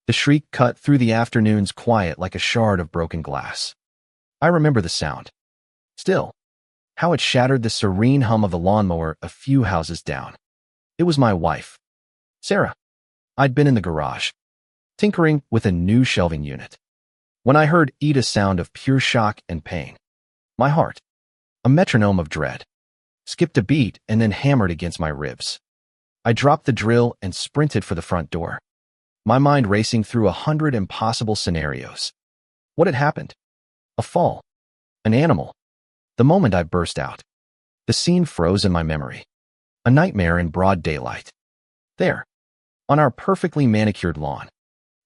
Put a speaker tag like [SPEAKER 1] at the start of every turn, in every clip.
[SPEAKER 1] The shriek cut through the afternoon's quiet like a shard of broken glass. I remember the sound. Still, how it shattered the serene hum of the lawnmower a few houses down. It was my wife, Sarah. I'd been in the garage, tinkering with a new shelving unit, when I heard Ida's sound of pure shock and pain. My heart, a metronome of dread, skipped a beat and then hammered against my ribs. I dropped the drill and sprinted for the front door, my mind racing through 100 impossible scenarios. What had happened? A fall? An animal? The moment I burst out, the scene froze in my memory. A nightmare in broad daylight. There, on our perfectly manicured lawn,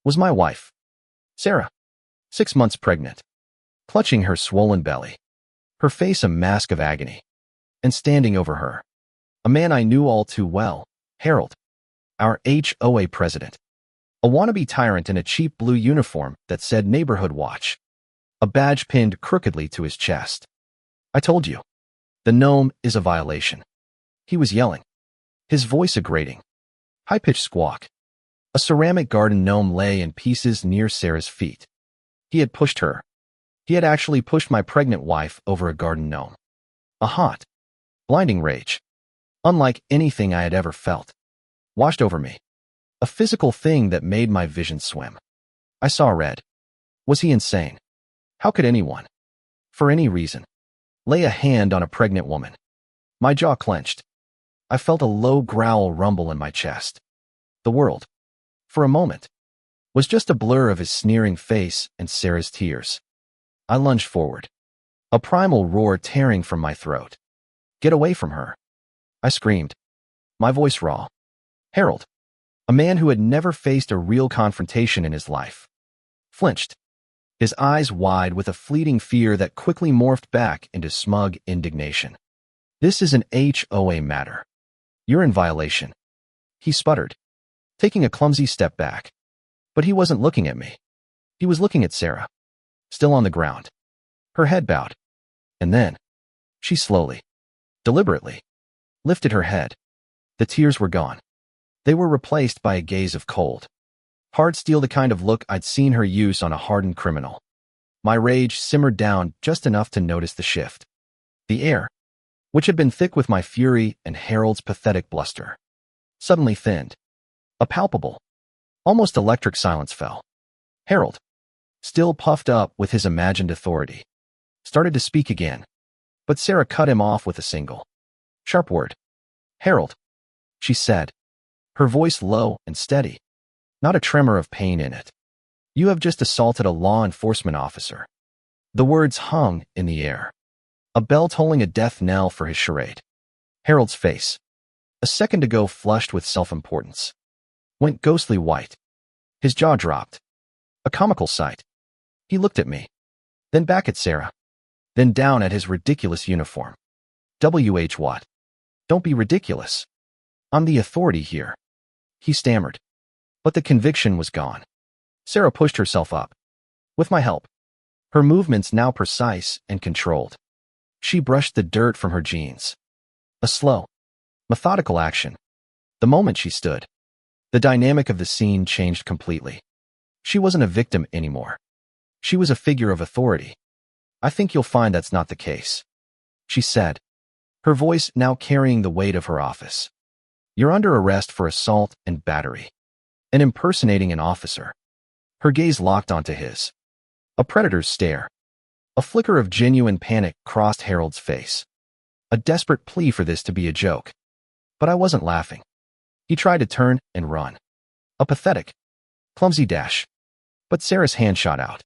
[SPEAKER 1] was my wife, Sarah, 6 months pregnant, clutching her swollen belly, her face a mask of agony, and standing over her, a man I knew all too well, Harold, our HOA president, a wannabe tyrant in a cheap blue uniform that said Neighborhood Watch, a badge pinned crookedly to his chest. I told you, the gnome is a violation. He was yelling, his voice a grating, high-pitched squawk. A ceramic garden gnome lay in pieces near Sarah's feet. He had pushed her. He had actually pushed my pregnant wife over a garden gnome. A hot, blinding rage, unlike anything I had ever felt, washed over me. A physical thing that made my vision swim. I saw red. Was he insane? How could anyone, for any reason, lay a hand on a pregnant woman? My jaw clenched. I felt a low growl rumble in my chest. The world, for a moment, was just a blur of his sneering face and Sarah's tears. I lunged forward, a primal roar tearing from my throat. Get away from her, I screamed, my voice raw. Harold, a man who had never faced a real confrontation in his life, flinched, his eyes wide with a fleeting fear that quickly morphed back into smug indignation. This is an HOA matter. You're in violation, he sputtered, taking a clumsy step back. But he wasn't looking at me. He was looking at Sarah, still on the ground, her head bowed. And then, she slowly, deliberately, lifted her head. The tears were gone. They were replaced by a gaze of cold, hard steel, the kind of look I'd seen her use on a hardened criminal. My rage simmered down just enough to notice the shift. The air, which had been thick with my fury and Harold's pathetic bluster, suddenly thinned. A palpable, almost electric silence fell. Harold, still puffed up with his imagined authority, started to speak again, but Sarah cut him off with a single, sharp word. Harold, she said, her voice low and steady, not a tremor of pain in it. You have just assaulted a law enforcement officer. The words hung in the air, a bell tolling a death knell for his charade. Harold's face, a second ago flushed with self-importance, went ghostly white. His jaw dropped. A comical sight. He looked at me, then back at Sarah, then down at his ridiculous uniform. W.H. what? Don't be ridiculous. I'm the authority here, he stammered. But the conviction was gone. Sarah pushed herself up, with my help, her movements now precise and controlled. She brushed the dirt from her jeans. A slow, methodical action. The moment she stood, the dynamic of the scene changed completely. She wasn't a victim anymore. She was a figure of authority. I think you'll find that's not the case, she said, her voice now carrying the weight of her office. You're under arrest for assault and battery, and impersonating an officer. Her gaze locked onto his. A predator's stare. A flicker of genuine panic crossed Harold's face. A desperate plea for this to be a joke. But I wasn't laughing. He tried to turn and run. A pathetic, clumsy dash. But Sarah's hand shot out,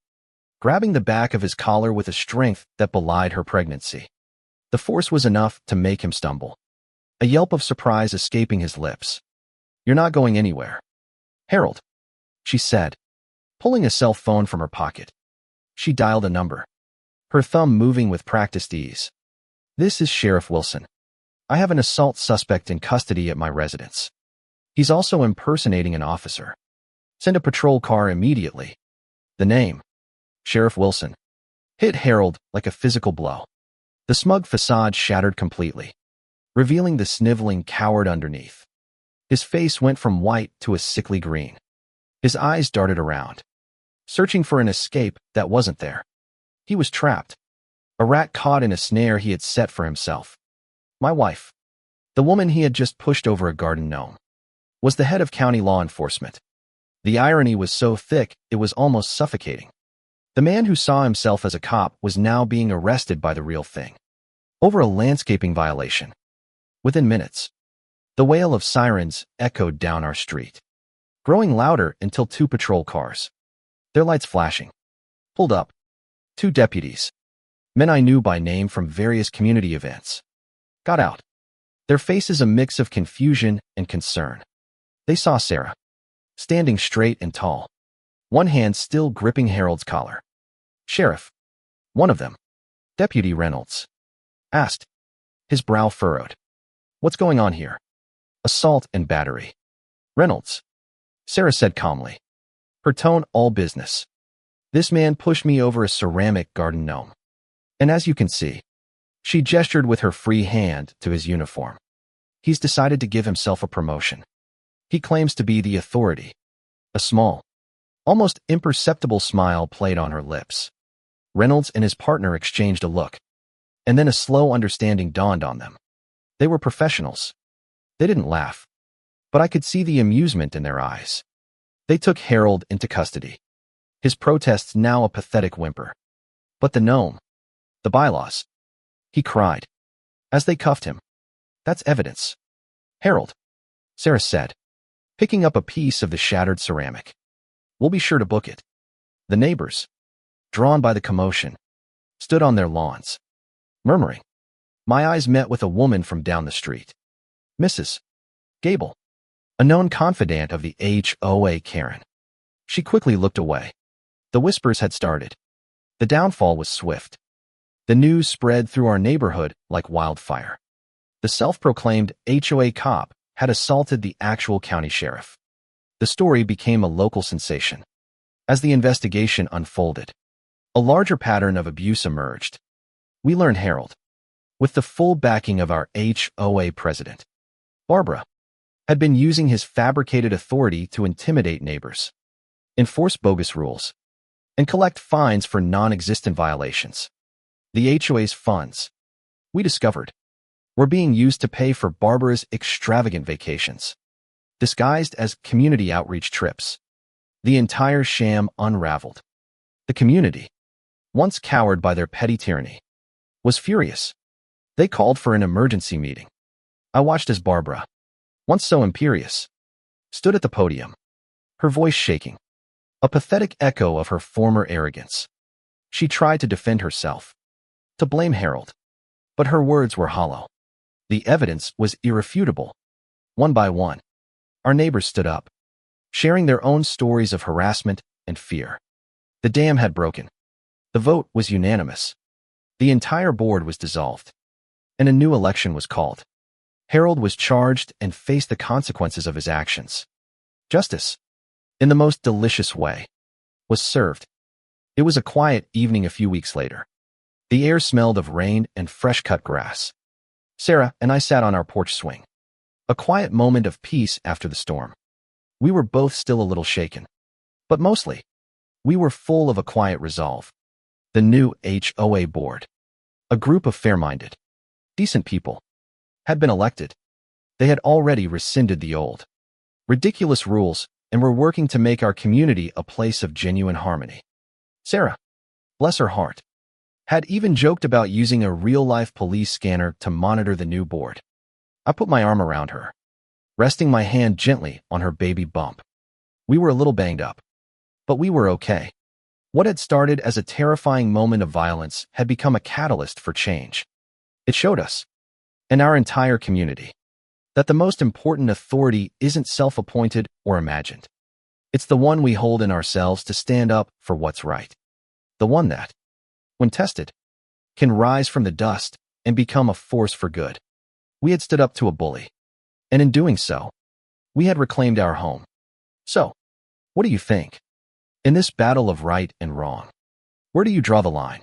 [SPEAKER 1] grabbing the back of his collar with a strength that belied her pregnancy. The force was enough to make him stumble, a yelp of surprise escaping his lips. You're not going anywhere, Harold, she said, pulling a cell phone from her pocket. She dialed a number, her thumb moving with practiced ease. This is Sheriff Wilson. I have an assault suspect in custody at my residence. He's also impersonating an officer. Send a patrol car immediately. The name, Sheriff Wilson, hit Harold like a physical blow. The smug facade shattered completely, revealing the sniveling coward underneath. His face went from white to a sickly green. His eyes darted around, searching for an escape that wasn't there. He was trapped, a rat caught in a snare he had set for himself. My wife, the woman he had just pushed over a garden gnome, was the head of county law enforcement. The irony was so thick it was almost suffocating. The man who saw himself as a cop was now being arrested by the real thing, over a landscaping violation. Within minutes, the wail of sirens echoed down our street, growing louder until 2 patrol cars, their lights flashing, pulled up. 2 deputies, men I knew by name from various community events, got out, their faces a mix of confusion and concern. They saw Sarah, standing straight and tall, one hand still gripping Harold's collar. Sheriff, one of them, Deputy Reynolds, asked, his brow furrowed. What's going on here? Assault and battery. Reynolds, Sarah said calmly, her tone all business. This man pushed me over a ceramic garden gnome. And as you can see, she gestured with her free hand to his uniform. He's decided to give himself a promotion. He claims to be the authority. A small, almost imperceptible smile played on her lips. Reynolds and his partner exchanged a look, and then a slow understanding dawned on them. They were professionals. They didn't laugh, but I could see the amusement in their eyes. They took Harold into custody, his protests now a pathetic whimper. But the gnome, the bylaws, he cried, as they cuffed him. That's evidence. Harold, Sarah said, picking up a piece of the shattered ceramic. We'll be sure to book it. The neighbors, drawn by the commotion, stood on their lawns, murmuring. My eyes met with a woman from down the street. Mrs. Gable, a known confidant of the HOA Karen. She quickly looked away. The whispers had started. The downfall was swift. The news spread through our neighborhood like wildfire. The self-proclaimed HOA cop had assaulted the actual county sheriff. The story became a local sensation. As the investigation unfolded, a larger pattern of abuse emerged. We learned Harold, with the full backing of our HOA president, Barbara, had been using his fabricated authority to intimidate neighbors, enforce bogus rules, and collect fines for non-existent violations. The HOA's funds, we discovered, were being used to pay for Barbara's extravagant vacations, disguised as community outreach trips. The entire sham unraveled. The community, once cowered by their petty tyranny, was furious. They called for an emergency meeting. I watched as Barbara, once so imperious, stood at the podium, her voice shaking, a pathetic echo of her former arrogance. She tried to defend herself, to blame Harold, but her words were hollow. The evidence was irrefutable. One by one, our neighbors stood up, sharing their own stories of harassment and fear. The dam had broken. The vote was unanimous. The entire board was dissolved, and a new election was called. Harold was charged and faced the consequences of his actions. Justice, in the most delicious way, was served. It was a quiet evening a few weeks later. The air smelled of rain and fresh-cut grass. Sarah and I sat on our porch swing. A quiet moment of peace after the storm. We were both still a little shaken, but mostly, we were full of a quiet resolve. The new HOA board, a group of fair-minded, decent people, had been elected. They had already rescinded the old, ridiculous rules and were working to make our community a place of genuine harmony. Sarah, bless her heart, had even joked about using a real-life police scanner to monitor the new board. I put my arm around her, resting my hand gently on her baby bump. We were a little banged up, but we were okay. What had started as a terrifying moment of violence had become a catalyst for change. It showed us, and our entire community, that the most important authority isn't self-appointed or imagined. It's the one we hold in ourselves to stand up for what's right. The one that, when tested, can rise from the dust and become a force for good. We had stood up to a bully, and in doing so, we had reclaimed our home. So, what do you think? In this battle of right and wrong, where do you draw the line?